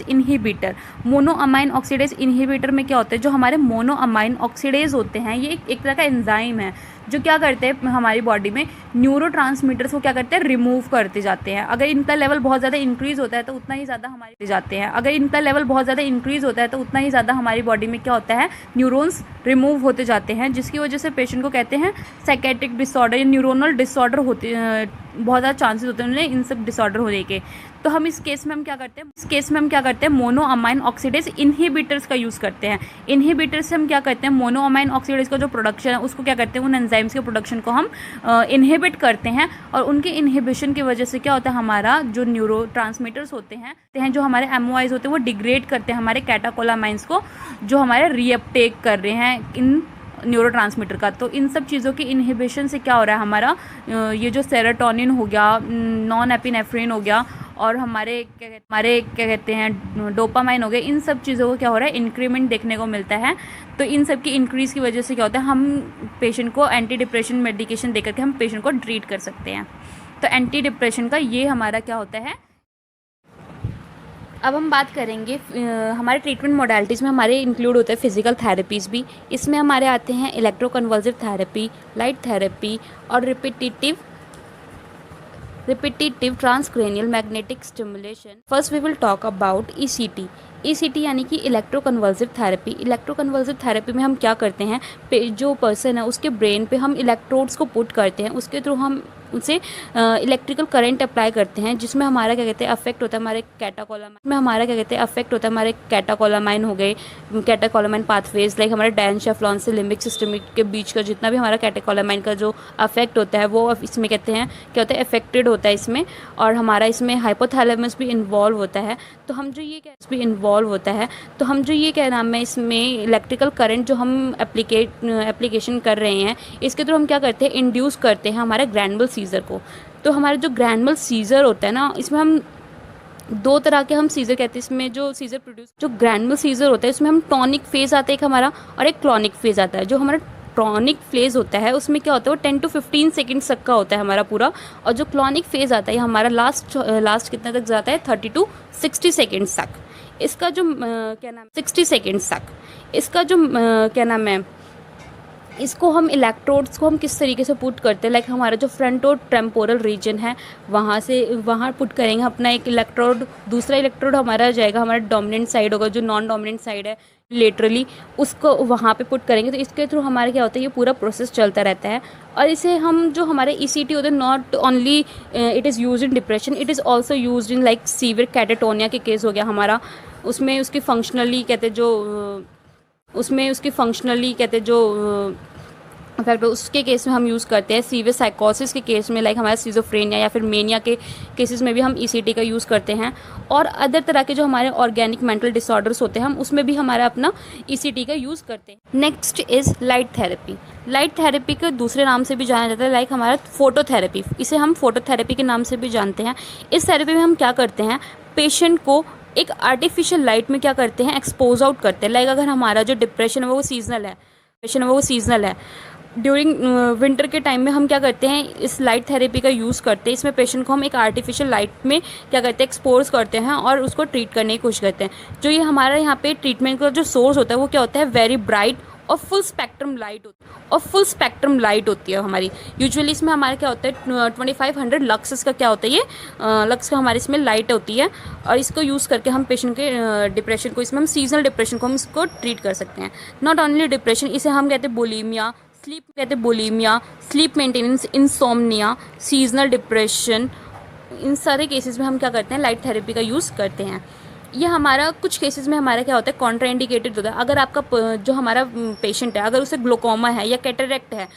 inhibitor. Monoamine oxidase inhibitor में क्या होता है, जो हमारे मोनोअमाइन ऑक्सीडेज होते हैं ये एक तरह का एंजाइम है जो क्या करते हैं, हमारी बॉडी में न्यूरोट्रांसमीटर्स को क्या करते हैं, रिमूव करते जाते हैं। अगर इनका लेवल बहुत ज़्यादा इंक्रीज़ होता है तो उतना ही ज़्यादा हमारी बॉडी में क्या होता है, न्यूरॉन्स रिमूव होते जाते हैं, जिसकी वजह से पेशेंट को कहते हैं साइकेट्रिक डिसऑर्डर या न्यूरोनल डिसऑर्डर होते, बहुत ज़्यादा चांसेस होते हैं उन्हें इन सब डिसऑर्डर होने के। तो हम इस केस में हम क्या करते हैं, मोनोअमाइन ऑक्सीडेज इनहिबिटर्स का यूज़ करते हैं। इनहिबिटर्स से हम क्या करते हैं, मोनोअमाइन ऑक्सीडेज का जो प्रोडक्शन है उसको क्या करते हैं, उन एंजाइम्स के प्रोडक्शन को हम इनहिबिट करते हैं, और उनके इनहिबिशन की वजह से क्या होता है, हमारा जो न्यूरोट्रांसमीटर्स होते हैं जो हमारे MOIs होते हैं वो डिग्रेड करते हैं हमारे कैटाकोलामाइंस को, जो हमारे रीअपटेक कर रहे हैं इन न्यूरोट्रांसमीटर का। तो इन सब चीज़ों के इनहिबिशन से क्या हो रहा है, हमारा ये जो सेरोटोनिन हो गया, नॉन एपिनेफ्रिन हो गया, और हमारे क्या कहते हैं डोपामाइन हो गए, इन सब चीज़ों को क्या हो रहा है, इंक्रीमेंट देखने को मिलता है। तो इन सब की इंक्रीज़ की वजह से क्या होता है, हम पेशेंट को एंटी डिप्रेशन मेडिकेशन देकर के हम पेशेंट को ट्रीट कर सकते हैं। तो एंटी डिप्रेशन का ये हमारा क्या होता है। अब हम बात करेंगे हमारे ट्रीटमेंट मोडालिटीज़ में हमारे इंक्लूड होते हैं फिजिकल थेरेपीज़ भी। इसमें हमारे आते हैं इलेक्ट्रोकन्वल्सिव थेरेपी, लाइट थेरेपी और repetitive transcranial magnetic stimulation. First we will talk about ECT. ECT यानी कि इलेक्ट्रोकन्वल्सिव थेरेपी। इलेक्ट्रोकन्वल्सिव थेरेपी में हम क्या करते हैं, जो पर्सन है उसके ब्रेन पे हम इलेक्ट्रोड्स को पुट करते हैं, उसके थ्रू हम उनसे इलेक्ट्रिकल करंट अप्लाई करते हैं, जिसमें हमारा क्या कहते हैं अफेक्ट होता है हमारे कैटाकोलामाइन हो गए, कैटाकोलामाइन पाथवेज, लाइक हमारे डायनशेफ्लॉन से लिम्बिक सिस्टम के बीच का जितना भी हमारा कैटाकोलामाइन का जो अफेक्ट होता है वो इसमें कहते हैं क्या होता है, अफेक्टेड होता है इसमें। और हमारा इसमें हाइपोथैलेमस भी इन्वॉल्व होता है। तो हम जो ये क्या नाम है, इसमें इलेक्ट्रिकल करंट जो हम एप्लीकेशन कर रहे हैं, इसके थ्रू हम क्या करते हैं, इंड्यूस करते हैं हमारे ग्रैनुलर सीजर को। तो हमारा जो ग्रैनुलर सीजर होता है ना, इसमें हम दो तरह के हम सीजर कहते हैं। इसमें जो ग्रैनुलर सीजर होता है इसमें हम टॉनिक फेज आता है एक हमारा, और एक क्लॉनिक फेज आता है। जो हमारा टॉनिक फेज होता है उसमें क्या होता है, वो 10 to 15 सेकेंड्स तक का होता है हमारा पूरा, और जो क्लॉनिक फेज आता है हमारा लास्ट कितना तक जाता है, 30 to 60 सेकेंड्स तक। इसका जो 60 सेकेंड्स तक इसका जो क्या नाम है, इसको हम इलेक्ट्रोड्स को हम किस तरीके से पुट करते हैं, लाइक हमारा जो फ्रंटो टेम्पोरल रीजन है वहाँ पुट करेंगे अपना एक इलेक्ट्रोड, दूसरा इलेक्ट्रोड हमारा जाएगा, हमारा डोमिनेंट साइड होगा, जो नॉन डोमिनेंट साइड है लेटरली, उसको वहाँ पे पुट करेंगे। तो इसके थ्रू हमारा क्या होता है, ये पूरा प्रोसेस चलता रहता है। और इसे हम जो हमारे ECT होते हैं, not only it is use in depression, it is also use in like severe catatonia के केस हो गया हमारा, उसमें उसकी फंक्शनली कहते जो इफेक्ट उसके केस में हम यूज़ करते हैं। सीवियर साइकोसिस के केस में, लाइक हमारा सिजोफ्रेनिया या फिर मेनिया के केसेस में भी हम ECT का यूज़ करते हैं। और अदर तरह के जो हमारे ऑर्गेनिक मेंटल डिसऑर्डर्स होते हैं, हम उसमें भी हमारा अपना ECT का यूज़ करते हैं। Next is light therapy. Light therapy के दूसरे नाम से भी जाना जाता है, लाइक हमारा फोटोथेरेपी, इसे हम फोटोथेरेपी के नाम से भी जानते हैं। इस थेरेपी में हम क्या करते हैं, पेशेंट को एक आर्टिफिशियल लाइट में क्या करते हैं, एक्सपोज आउट करते हैं। लाइक अगर हमारा जो डिप्रेशन है वो सीजनल है, ड्यूरिंग विंटर के टाइम में हम क्या करते हैं, इस लाइट थेरेपी का यूज़ करते हैं। इसमें पेशेंट को हम एक आर्टिफिशियल लाइट में क्या करते हैं, एक्सपोज करते हैं और उसको ट्रीट करने की कोशिश करते हैं। जो ये हमारा यहाँ पे ट्रीटमेंट का जो सोर्स होता है वो क्या होता है, वेरी ब्राइट और फुल स्पेक्ट्रम लाइट होती है हमारी। यूजुअली इसमें हमारा क्या होता है, 2500 लक्स का क्या होता है, ये लक्स का हमारे इसमें लाइट होती है। और इसको यूज़ करके हम पेशेंट के डिप्रेशन को, इसमें हम सीजनल डिप्रेशन को हम इसको ट्रीट कर सकते हैं। नॉट ओनली डिप्रेशन, इसे हम कहते हैं bulimia, sleep maintenance, insomnia, seasonal depression, इन सारे केसेस में हम क्या करते हैं, लाइट थेरेपी का यूज़ करते हैं। ये हमारा कुछ केसेस में हमारा क्या होता है, कॉन्ट्राइंडिकेटेड होता है। अगर आपका जो हमारा पेशेंट है, अगर उसे ग्लोकोमा है या कैटरेक्ट है,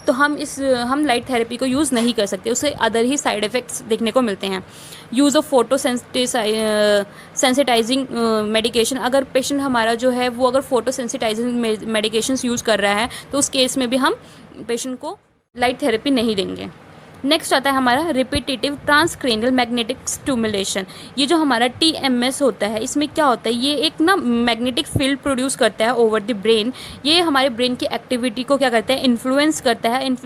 तो हम लाइट थेरेपी को यूज़ नहीं कर सकते, उसे अदर ही साइड इफ़ेक्ट्स देखने को मिलते हैं। Use of photo sensitising medication, अगर पेशेंट हमारा जो है वो अगर फोटो सेंसिटाइजिंग मेडिकेशंस यूज़ कर रहा है, तो उस केस में भी हम पेशेंट को लाइट थेरेपी नहीं देंगे। नेक्स्ट आता है हमारा रिपीटेटिव ट्रांसक्रेनियल मैग्नेटिक स्टिमुलेशन। ये जो हमारा TMS होता है, इसमें क्या होता है, ये एक ना मैग्नेटिक फील्ड प्रोड्यूस करता है ओवर द ब्रेन। ये हमारे ब्रेन की एक्टिविटी को क्या करता है, इन्फ्लुएंस करते हैं।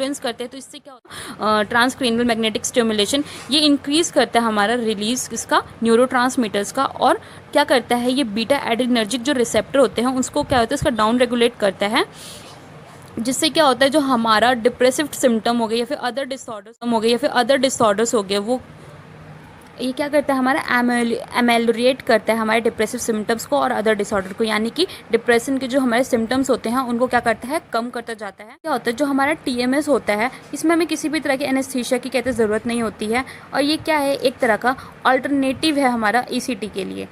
तो इससे क्या होता है, ट्रांसक्रेनियल मैग्नेटिक स्टिमुलेशन ये इंक्रीज़ करता है हमारा रिलीज इसका न्यूरोट्रांसमीटर्स का, और क्या करता है, ये बीटा एड्रेनर्जिक जो रिसेप्टर होते हैं उसको क्या होता है, इसका डाउन रेगुलेट करता है, जिससे क्या होता है, जो हमारा डिप्रेसिव सिम्टम हो गए या फिर अदर डिसऑर्डर्स हो गए, वो ये क्या करता है, हमारा एमेलियोरेट करता है हमारे डिप्रेसिव सिम्टम्स को और अदर डिसऑर्डर को। यानी कि डिप्रेशन के जो हमारे सिम्टम्स होते हैं उनको क्या करता है, कम करता जाता है। क्या होता है, जो हमारा TMS होता है, इसमें हमें किसी भी तरह की एनेस्थीसिया की कहते ज़रूरत नहीं होती है, और ये क्या है, एक तरह का अल्टरनेटिव है हमारा ECT के लिए।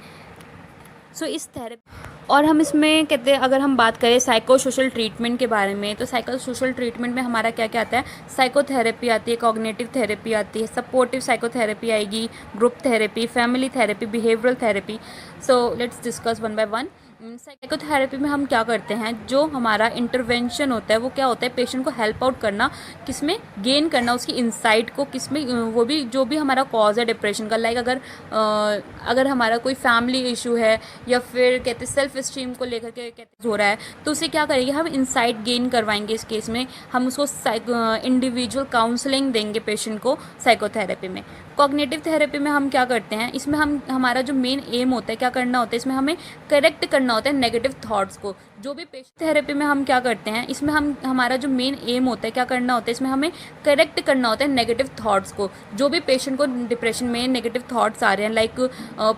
सो इस थेरेपी, और हम इसमें कहते हैं, अगर हम बात करें साइको सोशल ट्रीटमेंट के बारे में, तो साइको सोशल ट्रीटमेंट में हमारा क्या क्या आता है, साइकोथेरेपी आती है, कॉग्निटिव थेरेपी आती है, सपोर्टिव साइकोथेरेपी आएगी, group therapy, family therapy, behavioural therapy. So let's discuss one by one. Psychotherapy में हम क्या करते हैं, जो हमारा इंटरवेंशन होता है वो क्या होता है, पेशेंट को हेल्प आउट करना, किसमें गेन करना, उसकी इंसाइट को किसमें, वो भी जो भी हमारा कॉज है डिप्रेशन का, लाइक अगर हमारा कोई फैमिली इशू है या फिर कहते सेल्फ स्टीम को लेकर के कहते हो रहा है, तो उसे क्या करेंगे, हम इंसाइट गेन करवाएंगे। इस केस में हम उसको इंडिविजुअल काउंसलिंग देंगे पेशेंट को साइकोथेरेपी में। कॉग्निटिव थेरेपी में हम क्या करते हैं, इसमें हमारा जो मेन एम होता है, क्या करना होता है, इसमें हमें करेक्ट करना होता है नेगेटिव थॉट्स को। जो भी पेशेंट थेरेपी में हम क्या करते हैं, इसमें हमारा जो मेन एम होता है, क्या करना होता है, इसमें हमें करेक्ट करना होता है नेगेटिव थॉट्स को। जो भी पेशेंट को डिप्रेशन में नेगेटिव थॉट्स आ रहे हैं, लाइक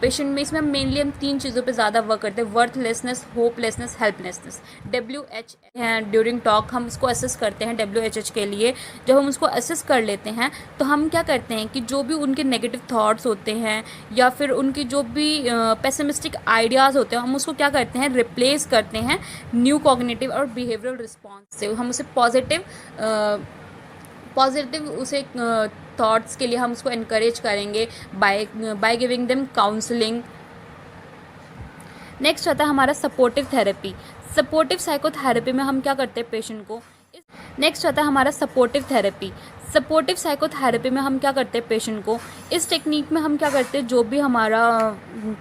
पेशेंट में इसमें मेनली हम 3 चीज़ों पे ज़्यादा वर्क करते हैं, worthlessness, hopelessness, helplessness. WH during talk हम उसको असेस करते हैं WHH के लिए। जब हम उसको असेस कर लेते हैं तो हम क्या करते हैं कि जो भी उनके नेगेटिव थॉट्स होते हैं या फिर उनकी जो भी पेसिमिस्टिक आइडियाज़ होते हैं, हम उसको क्या करते हैं, रिप्लेस करते हैं न्यू कॉग्निटिव और बिहेवियरल रिस्पॉन्स से। हम उसे पॉजिटिव उसे थॉट्स के लिए हम उसको इनकरेज करेंगे by giving them counselling. Next आता है हमारा सपोर्टिव थेरेपी। सपोर्टिव साइकोथेरेपी में हम क्या करते हैं पेशेंट को, नेक्स्ट आता है हमारा सपोर्टिव थेरेपी। सपोर्टिव साइकोथेरेपी में हम क्या करते हैं पेशेंट को, इस टेक्निक में हम क्या करते हैं, जो भी हमारा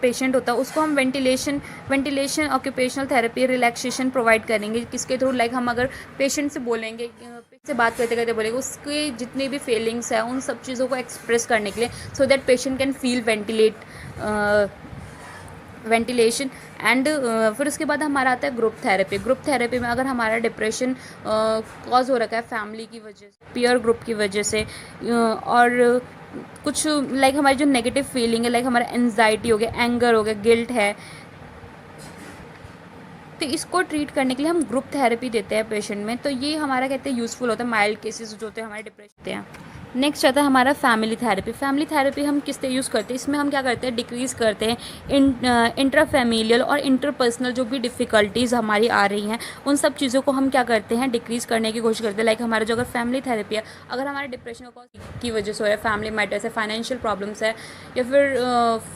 पेशेंट होता है उसको हम ventilation occupational therapy, relaxation provide करेंगे। किसके थ्रू, लाइक हम अगर पेशेंट से बोलेंगे, से बात करते करते बोलेंगे, उसके जितने भी फीलिंग्स हैं उन सब चीज़ों को एक्सप्रेस करने के लिए, so that patient can feel ventilate ventilation and फिर उसके बाद हमारा आता है ग्रुप थेरेपी। ग्रुप थेरेपी में अगर हमारा डिप्रेशन कॉज हो रखा है फैमिली की वजह से, पीयर ग्रुप की वजह से, और कुछ लाइक हमारी जो नेगेटिव फीलिंग है, लाइक हमारा एंजाइटी हो गया, एंगर हो गया, गिल्ट है, तो इसको ट्रीट करने के लिए हम ग्रुप थेरेपी देते हैं पेशेंट में। तो ये हमारा कहते हैं यूज़फुल होता है माइल्ड केसेस जो होते हैं हमारे डिप्रेशन होते हैं। नेक्स्ट आता है हमारा फैमिली थेरेपी। फैमिली थेरेपी हम किस तरह यूज़ करते हैं, इसमें हम क्या करते हैं, डिक्रीज़ करते हैं इंट्राफैमिलियल और इंटरपर्सनल जो भी डिफ़िकल्टीज़ हमारी आ रही हैं, उन सब चीज़ों को हम क्या करते हैं, डिक्रीज़ करने की कोशिश करते हैं। लाइक हमारा जो अगर फैमिली थेरेपी है, अगर हमारे डिप्रेशन की वजह से हो रहा है, फैमिली मैटर्स है, फाइनेंशियल प्रॉब्लम्स है, या फिर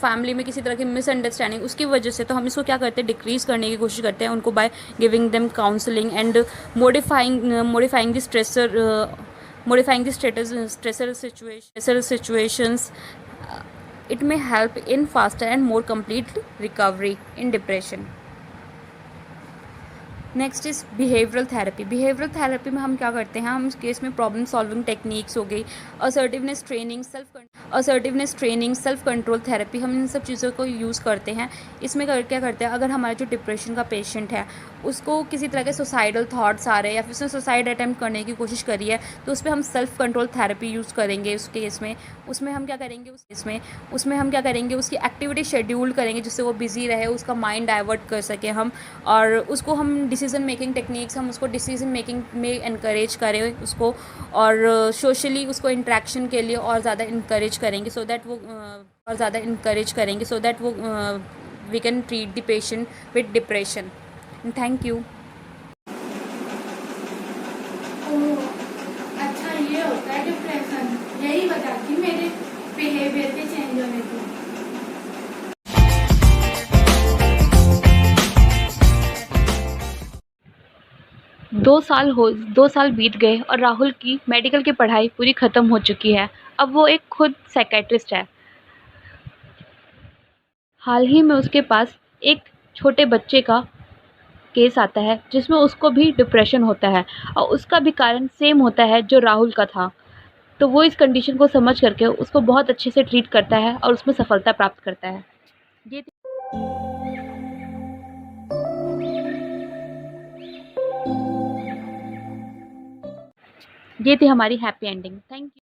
फैमिली में किसी तरह की मिसअंडरस्टैंडिंग उसकी वजह से, तो हम इसको क्या करते हैं, डिक्रीज़ करने की कोशिश करते हैं उनको by giving them counselling and modifying the stressor situations. It may help in faster and more complete recovery in depression. Next is behavioural therapy. Behavioural therapy में हम क्या करते हैं, हम इस केस में प्रॉब्लम सॉल्विंग टेक्निक्स हो गई, assertiveness training, self control therapy, हम इन सब चीज़ों को यूज़ करते हैं। इसमें क्या करते हैं, अगर हमारा जो डिप्रेशन का पेशेंट है उसको किसी तरह के सुसाइडल थॉट्स आ रहे हैं या फिर उसने सुसाइड अटैम्प्ट करने की कोशिश करी है, तो उस पर हम सेल्फ कंट्रोल थेरेपी यूज़ करेंगे उस केस में। उसमें हम क्या करेंगे, उसकी एक्टिविटी शेड्यूल करेंगे जिससे वो बिज़ी रहे, उसका माइंड डाइवर्ट कर सके हम, और उसको हम डिसीजन मेकिंग टेक्निक्स, हम उसको डिसीजन मेकिंग में इनकरेज करें उसको, और सोशली उसको इंटरेक्शन के लिए और ज़्यादा इनकरेज करेंगे सो दैट वो we can treat the patient with depression. Thank you. अच्छा ये होता है डिप्रेशन, यही बताती मेरे बिहेवियर के चेंज होने की। दो साल बीत गए और राहुल की मेडिकल की पढ़ाई पूरी ख़त्म हो चुकी है। अब वो एक खुद साइकेट्रिस्ट है। हाल ही में उसके पास एक छोटे बच्चे का केस आता है जिसमें उसको भी डिप्रेशन होता है और उसका भी कारण सेम होता है जो राहुल का था। तो वो इस कंडीशन को समझ करके उसको बहुत अच्छे से ट्रीट करता है और उसमें सफलता प्राप्त करता है। ये थी हमारी हैप्पी एंडिंग। Thank you.